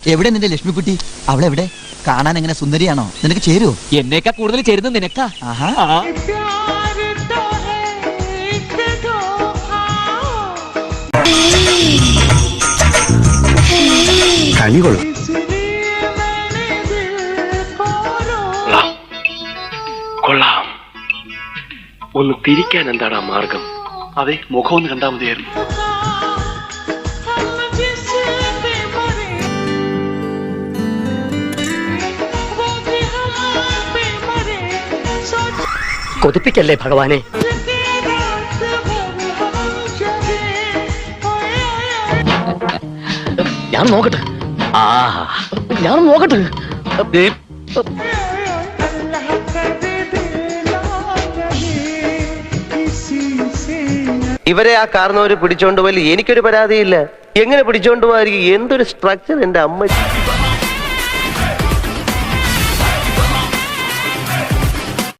എവിടെ നിന്റെ ലക്ഷ്മിക്കുട്ടി? അവളെവിടെ? കാണാൻ എങ്ങനെ സുന്ദരിയാണോ? നിനക്ക് ചേരുവോ? എന്നേക്കാ കൂടുതൽ ചേരുന്നത് നിനക്കാ. ആഹാ. കൊള്ളാം. ഒന്ന് തിരിക്കാൻ എന്താടാ മാർഗം? അതെ, മുഖം ഒന്ന് കണ്ടാൽ മതിയായിരുന്നു. കൊതിപ്പിക്കല്ലേ ഭഗവാനെ. ഞാൻ നോക്കട്ടെ. ഞാൻ നോക്കട്ടെ. ഇവരെ ആ കാരണവര് പിടിച്ചോണ്ട് പോയി എനിക്കൊരു പരാതിയില്ല. എങ്ങനെ പിടിച്ചോണ്ട് പോകാതിരിക്കും? എന്തൊരു സ്ട്രക്ചർ എന്റെ അമ്മ.